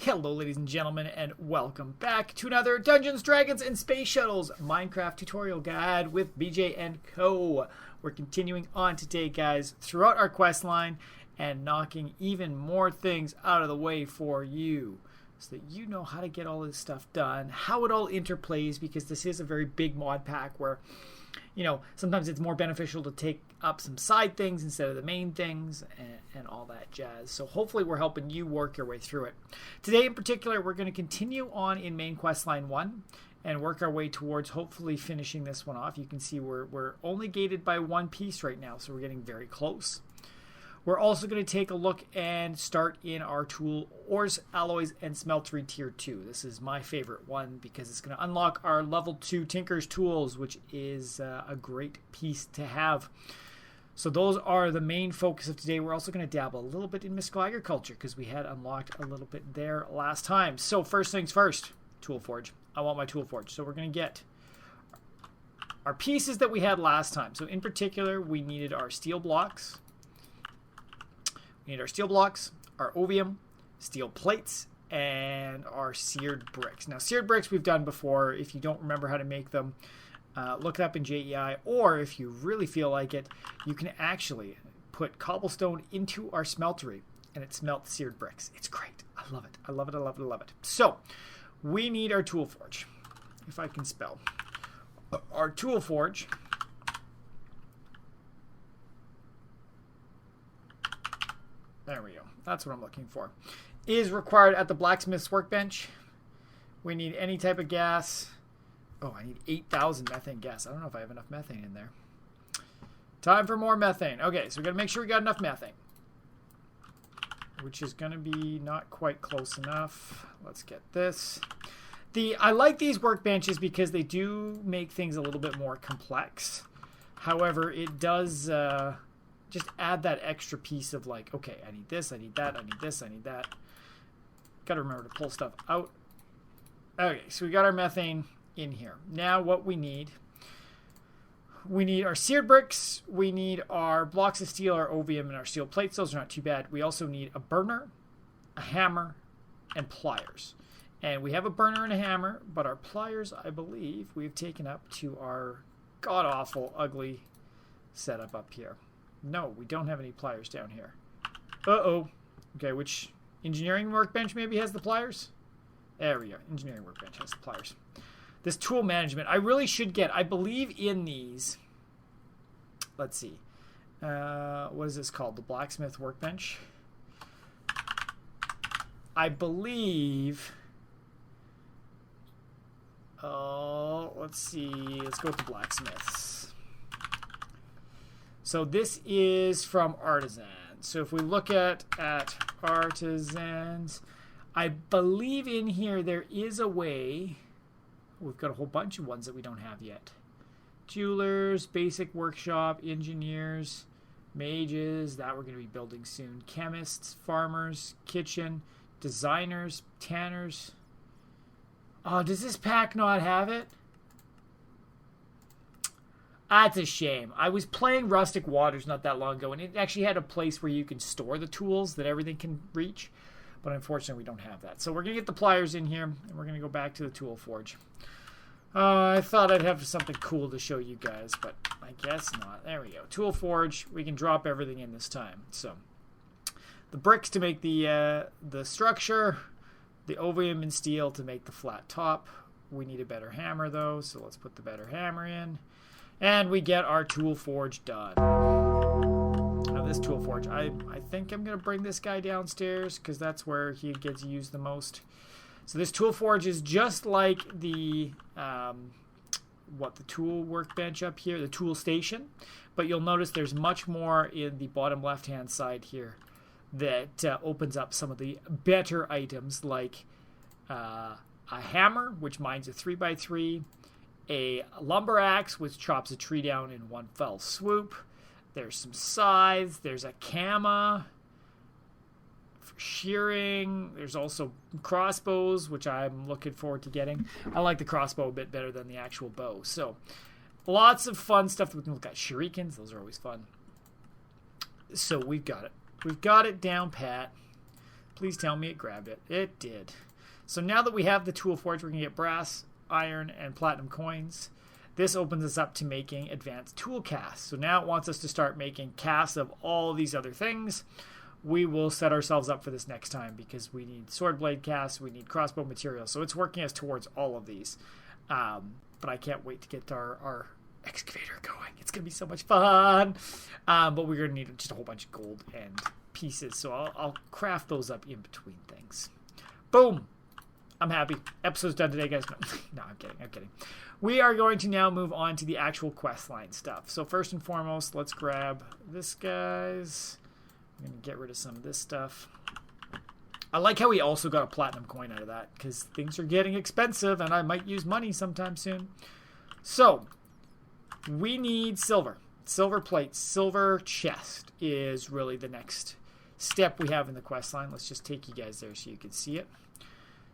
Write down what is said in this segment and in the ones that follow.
Hello ladies and gentlemen, and welcome back to another Dungeons, Dragons, and Space Shuttles Minecraft tutorial guide with Bj&Co. We're continuing on today, guys, throughout our quest line and knocking even more things out of the way for you so that you know how to get all this stuff done, how it all interplays, because this is a very big mod pack where, you know, sometimes it's more beneficial to take up some side things instead of the main things and all that jazz. So hopefully we're helping you work your way through it. Today in particular, we're going to continue on in main quest line 1 and work our way towards hopefully finishing this one off. You can see we're only gated by one piece right now, so we're getting very close. We're also going to take a look and start in our tool ores, alloys, and smeltery tier 2. This is my favorite one because it's going to unlock our level 2 Tinker's Tools, which is a great piece to have. So those are the main focus of today. We're also going to dabble a little bit in mystical agriculture because we had unlocked a little bit there last time. So first things first, tool forge. I want my tool forge. So we're going to get our pieces that we had last time. So in particular, we needed our steel blocks. We need our steel blocks, our ovium, steel plates, and our seared bricks. Now, seared bricks we've done before. If you don't remember how to make them, look it up in JEI, or if you really feel like it, you can actually put cobblestone into our smeltery, and it smelts seared bricks. It's great. I love it. I love it. I love it. I love it. So, we need our tool forge, if I can spell. Our tool forge there we go. That's what I'm looking for. Is required at the blacksmith's workbench. We need any type of gas. Oh, I need 8,000 methane gas. I don't know if I have enough methane in there. Time for more methane. Okay, so we got to make sure we got enough methane, which is going to be not quite close enough. Let's get this. I like these workbenches because they do make things a little bit more complex. However, it does just add that extra piece of like, okay, I need this, I need that, I need this, I need that. Got to remember to pull stuff out. Okay, so we got our methane in here. Now what we need our seared bricks, we need our blocks of steel, our ovium, and our steel plates. Those are not too bad. We also need a burner, a hammer, and pliers. And we have a burner and a hammer, but our pliers, I believe, we've taken up to our god-awful, ugly setup up here. No, we don't have any pliers down here. Uh-oh. Okay, which engineering workbench maybe has the pliers? There we go. Engineering workbench has the pliers. This tool management, I really should get. I believe in these. Let's see. What is this called? The blacksmith workbench. I believe. Oh, let's see. Let's go with the blacksmiths. So this is from Artisan. So if we look at Artisans, I believe in here there is a way. We've got a whole bunch of ones that we don't have yet. Jewelers, basic workshop, engineers, mages, that we're going to be building soon. Chemists, farmers, kitchen, designers, tanners. Oh, does this pack not have it? That's a shame. I was playing Rustic Waters not that long ago, and it actually had a place where you can store the tools that everything can reach. But unfortunately, we don't have that. So we're going to get the pliers in here, and we're going to go back to the tool forge. I thought I'd have something cool to show you guys, but I guess not. There we go. Tool forge. We can drop everything in this time. So the bricks to make the structure, the ovium and steel to make the flat top. We need a better hammer, though, so let's put the better hammer in. And we get our tool forge done. Now this tool forge, I think I'm going to bring this guy downstairs because that's where he gets used the most. So this tool forge is just like the tool workbench up here, the tool station. But you'll notice there's much more in the bottom left-hand side here that opens up some of the better items like a hammer, which mines a 3x3. A lumber axe, which chops a tree down in one fell swoop. There's some scythes. There's a kama for shearing. There's also crossbows, which I'm looking forward to getting. I like the crossbow a bit better than the actual bow. So lots of fun stuff. We can look at shurikens. Those are always fun. So we've got it. We've got it down pat. Please tell me it grabbed it. It did. So now that we have the tool forge, we can get brass, iron, and platinum coins. This opens us up to making advanced tool casts. So now it wants us to start making casts of all these other things. We will set ourselves up for this next time because we need sword blade casts, we need crossbow material. So it's working us towards all of these. But I can't wait to get our excavator going. It's going to be so much fun. But we're going to need just a whole bunch of gold and pieces. So I'll craft those up in between things. Boom. I'm happy. Episode's done today, guys. No, I'm kidding. We are going to now move on to the actual questline stuff. So first and foremost, let's grab this, guys. I'm going to get rid of some of this stuff. I like how we also got a platinum coin out of that because things are getting expensive and I might use money sometime soon. So we need silver. Silver plates. Silver chest is really the next step we have in the questline. Let's just take you guys there so you can see it.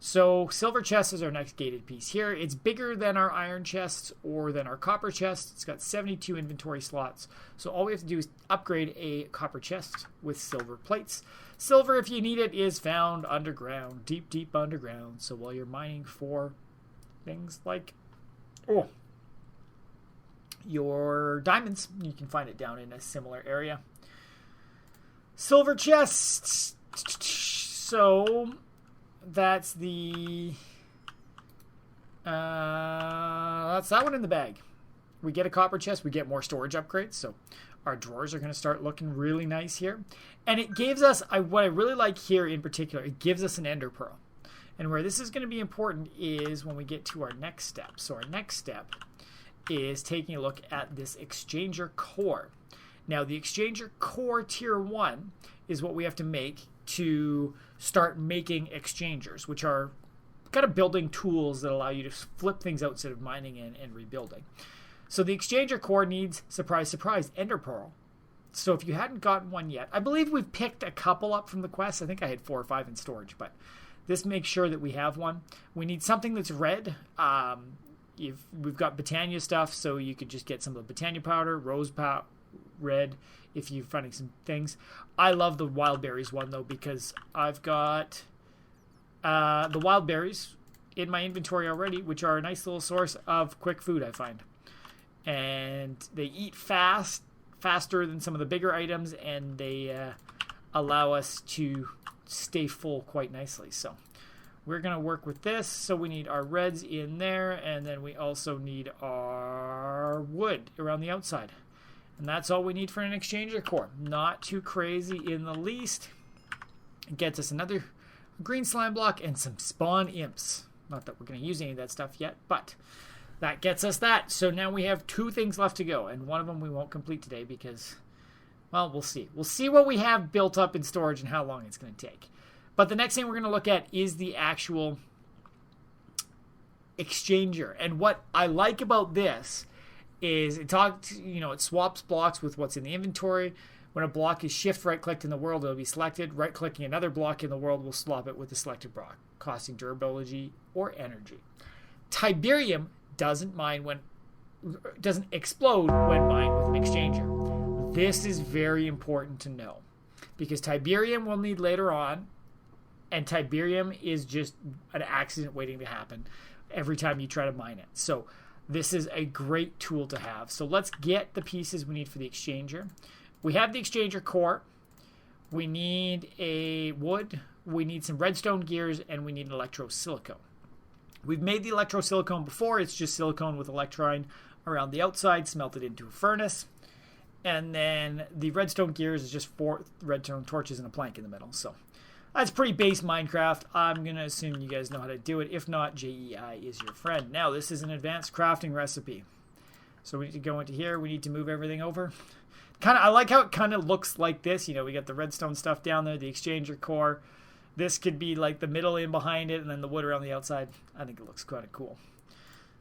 So silver chest is our next gated piece here. It's bigger than our iron chests or than our copper chest. It's got 72 inventory slots. So all we have to do is upgrade a copper chest with silver plates. Silver, if you need it, is found underground, deep, deep underground. So while you're mining for things like your diamonds, you can find it down in a similar area. Silver chests. So that's that one in the bag. We get a copper chest, we get more storage upgrades, so our drawers are going to start looking really nice here. And it gives us, what I really like here in particular, it gives us an ender pearl. And where this is going to be important is when we get to our next step. So our next step is taking a look at this exchanger core. Now the exchanger core tier 1 is what we have to make to start making exchangers, which are kind of building tools that allow you to flip things out instead of mining and rebuilding. So the exchanger core needs, surprise, surprise, ender pearl. So if you hadn't gotten one yet, I believe we've picked a couple up from the quest. I think I had 4 or 5 in storage, but this makes sure that we have one. We need something that's red. We've got Botania stuff, so you could just get some of the Botania powder, rose powder, red, if you're finding some things. I love the wild berries one, though, because I've got the wild berries in my inventory already, which are a nice little source of quick food, I find. And they eat faster than some of the bigger items, and they allow us to stay full quite nicely. So we're going to work with this. So we need our reds in there, and then we also need our wood around the outside. And that's all we need for an exchanger core. Not too crazy in the least. It gets us another green slime block and some spawn imps. Not that we're going to use any of that stuff yet, but that gets us that. So now we have 2 things left to go, and one of them we won't complete today because, well, we'll see. We'll see what we have built up in storage and how long it's going to take. But the next thing we're going to look at is the actual exchanger. And what I like about this is it swaps blocks with what's in the inventory. When a block is shift right-clicked in the world, it'll be selected. Right-clicking another block in the world will swap it with the selected block, costing durability or energy. Tiberium doesn't explode when mined with an exchanger. This is very important to know because Tiberium we'll need later on, and Tiberium is just an accident waiting to happen every time you try to mine it. So this is a great tool to have. So let's get the pieces we need for the exchanger. We have the exchanger core. We need a wood. We need some redstone gears, and we need an electrosilicone. We've made the electrosilicone before. It's just silicone with electrine around the outside, smelted into a furnace. And then the redstone gears is just 4 redstone torches and a plank in the middle. So that's pretty base Minecraft. I'm going to assume you guys know how to do it. If not, JEI is your friend. Now, this is an advanced crafting recipe. So we need to go into here. We need to move everything over. I like how it kind of looks like this. We got the redstone stuff down there, the exchanger core. This could be like the middle in behind it, and then the wood around the outside. I think it looks kind of cool.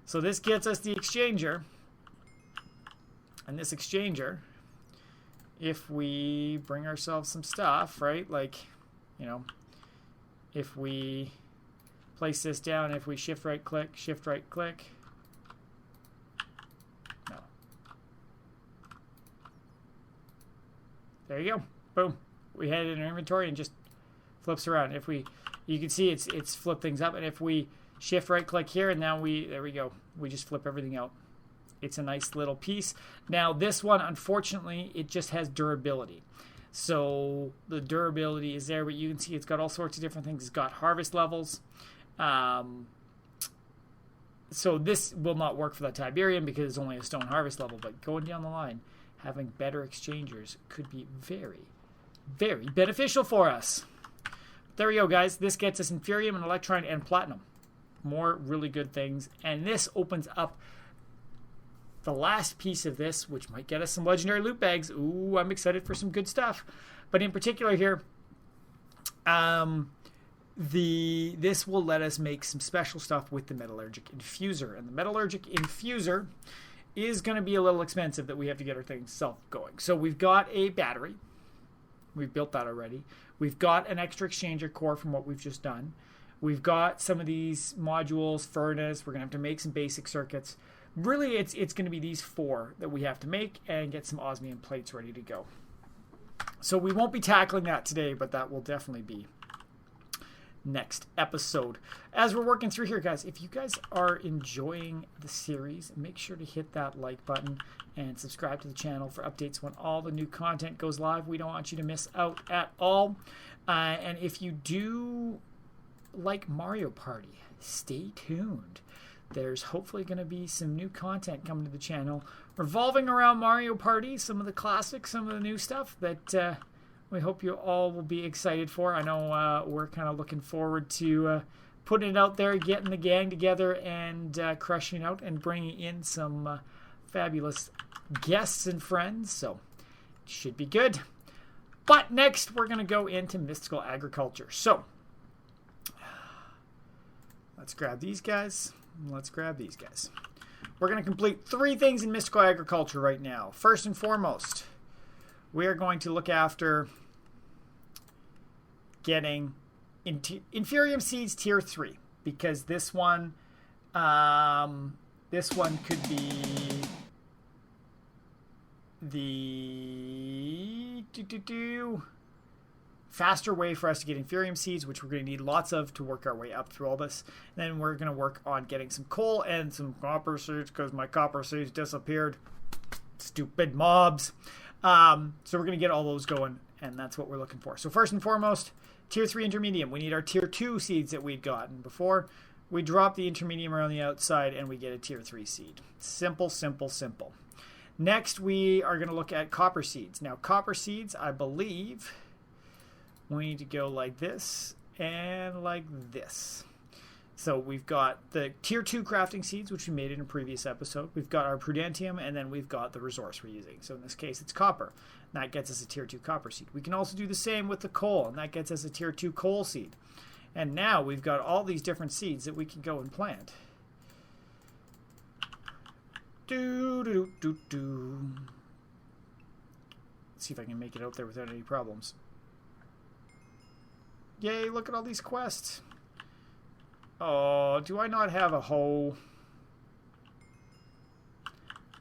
So this gets us the exchanger. And this exchanger, if we bring ourselves some stuff, right? Like, if we place this down, if we shift right click. No. There you go. Boom. We had it in our inventory and just flips around. If we, you can see it's flipped things up, and if we shift right click here, and now there we go. We just flip everything out. It's a nice little piece. Now this one, unfortunately, it just has durability. So the durability is there, but you can see it's got all sorts of different things. It's got harvest levels. So this will not work for the Tiberium because it's only a stone harvest level, but going down the line, having better exchangers could be very, very beneficial for us. There we go, guys. This gets us Inferium and Electron and Platinum. More really good things. And this opens up the last piece of this, which might get us some legendary loot bags. Ooh, I'm excited for some good stuff. But in particular here, this will let us make some special stuff with the Metallurgic Infuser. And the Metallurgic Infuser is going to be a little expensive that we have to get our things self-going. So we've got a battery. We've built that already. We've got an extra exchanger core from what we've just done. We've got some of these modules, furnace. We're going to have to make some basic circuits. Really, it's going to be these 4 that we have to make and get some osmium plates ready to go. So we won't be tackling that today, but that will definitely be next episode. As we're working through here, guys, if you guys are enjoying the series, make sure to hit that like button and subscribe to the channel for updates when all the new content goes live. We don't want you to miss out at all. And if you do like Mario Party, stay tuned. There's hopefully going to be some new content coming to the channel revolving around Mario Party, some of the classics, some of the new stuff that we hope you all will be excited for. I know we're kind of looking forward to putting it out there, getting the gang together, and crushing it out and bringing in some fabulous guests and friends. So it should be good. But next, we're going to go into mystical agriculture. So let's grab these guys. Let's grab these guys. We're going to complete 3 things in mystical agriculture right now. First and foremost, we are going to look after getting Inferium Seeds Tier 3, because this one could be the faster way for us to get Inferium Seeds, which we're going to need lots of to work our way up through all this. And then we're going to work on getting some coal and some copper seeds, because my copper seeds disappeared. Stupid mobs. So we're going to get all those going, and that's what we're looking for. So first and foremost, Tier 3 Intermedium. We need our Tier 2 seeds that we'd gotten before. We drop the Intermedium around the outside, and we get a Tier 3 seed. Simple, simple, simple. Next, we are going to look at copper seeds. Now, copper seeds, I believe we need to go like this and like this. So we've got the Tier 2 crafting seeds, which we made in a previous episode. We've got our Prudentium, and then we've got the resource we're using. So in this case, it's copper. And that gets us a Tier 2 copper seed. We can also do the same with the coal, and that gets us a Tier 2 coal seed. And now we've got all these different seeds that we can go and plant. Let's see if I can make it out there without any problems. Yay, look at all these quests. Oh, do I not have a hoe?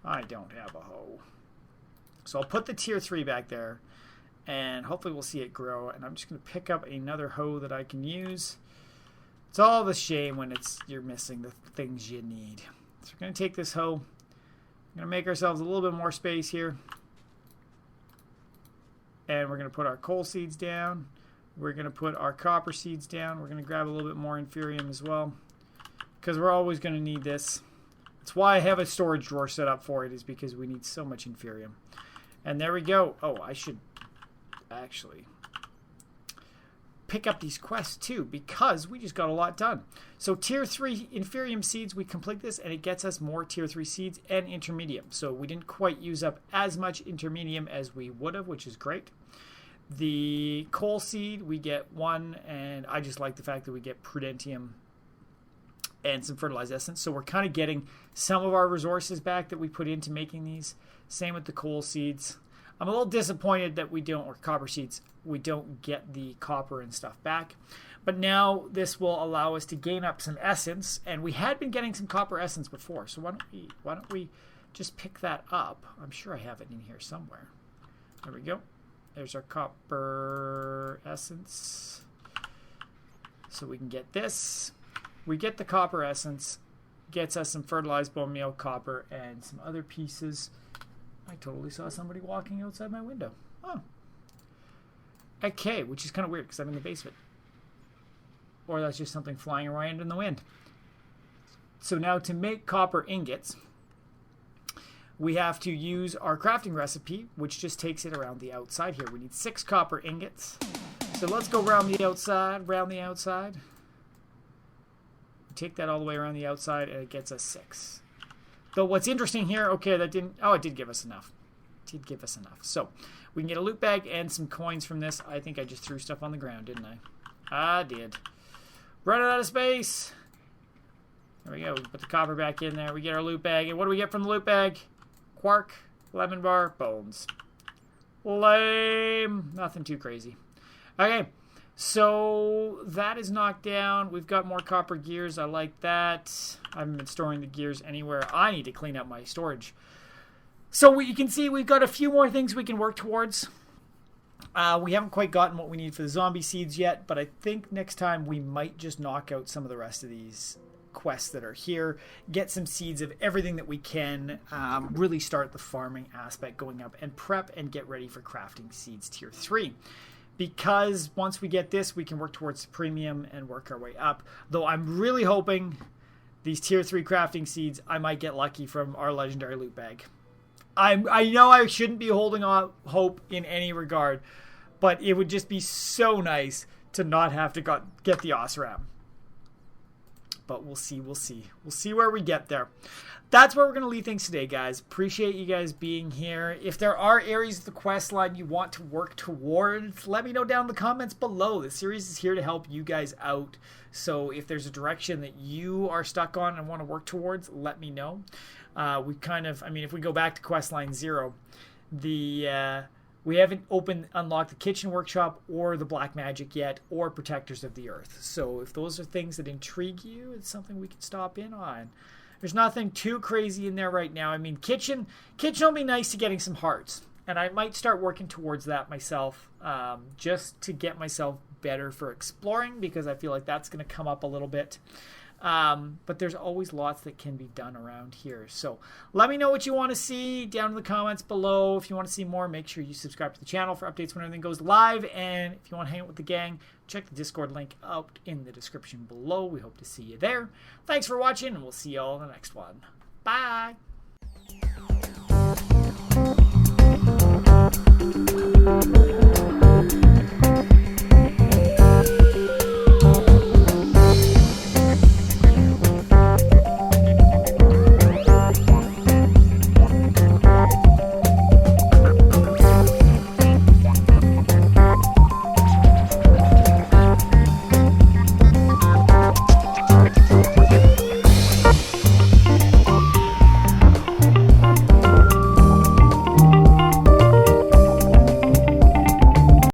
I don't have a hoe. So I'll put the Tier 3 back there, and hopefully we'll see it grow. And I'm just going to pick up another hoe that I can use. It's all the shame when you're missing the things you need. So we're going to take this hoe. We're going to make ourselves a little bit more space here. And we're going to put our coal seeds down. We're going to put our copper seeds down. We're going to grab a little bit more Inferium as well, because we're always going to need this. That's why I have a storage drawer set up for it, is because we need so much Inferium. And there we go. Oh, I should actually pick up these quests too, because we just got a lot done. So Tier 3 Inferium seeds, we complete this, and it gets us more Tier 3 seeds and Intermedium. So we didn't quite use up as much Intermedium as we would have, which is great. The coal seed, we get 1, and I just like the fact that we get Prudentium and some fertilized essence. So we're kind of getting some of our resources back that we put into making these. Same with the coal seeds. I'm a little disappointed that we don't, or copper seeds, we don't get the copper and stuff back. But now this will allow us to gain up some essence, and we had been getting some copper essence before. So why don't we just pick that up? I'm sure I have it in here somewhere. There we go. There's our copper essence. So we can get this. We get the copper essence. Gets us some fertilized bone meal, copper, and some other pieces. I totally saw somebody walking outside my window. Oh. Okay, which is kind of weird because I'm in the basement. Or that's just something flying around in the wind. So now to make copper ingots, we have to use our crafting recipe, which just takes it around the outside here. We need 6 copper ingots. So let's go around the outside, Take that all the way around the outside, and it gets us 6. Though what's interesting here, okay, that didn't, oh, it did give us enough. It did give us enough. So we can get a loot bag and some coins from this. I think I just threw stuff on the ground, didn't I? I did. Running out of space. There we go. We put the copper back in there. We get our loot bag. And what do we get from the loot bag? Quark, lemon bar, bones. Lame. Nothing too crazy. Okay. So that is knocked down. We've got more copper gears. I like that. I haven't been storing the gears anywhere. I need to clean up my storage. So you can see we've got a few more things we can work towards. We haven't quite gotten what we need for the zombie seeds yet, but I think next time we might just knock out some of the rest of these quests that are here, get some seeds of everything that we can, really start the farming aspect going up, and prep and get ready for crafting seeds tier 3. Because once we get this, we can work towards premium and work our way up. Though I'm really hoping these tier 3 crafting seeds, I might get lucky from our legendary loot bag. I know I shouldn't be holding on hope in any regard, but it would just be so nice to not have to get the Osram. But we'll see. We'll see where we get there. That's where we're going to leave things today, guys. Appreciate you guys being here. If there are areas of the quest line you want to work towards, let me know down in the comments below. The series is here to help you guys out. So if there's a direction that you are stuck on and want to work towards, let me know. If we go back to Questline 0, we haven't unlocked the kitchen workshop or the black magic yet, or protectors of the earth. So if those are things that intrigue you, it's something we can stop in on. There's nothing too crazy in there right now. I mean, kitchen will be nice to getting some hearts, and I might start working towards that myself, just to get myself better for exploring, because I feel like that's going to come up a little bit. But there's always lots that can be done around here. So let me know what you want to see down in the comments below. If you want to see more, make sure you subscribe to the channel for updates when everything goes live. And if you want to hang out with the gang, check the Discord link out in the description below. We hope to see you there. Thanks for watching, and we'll see you all in the next one. Bye!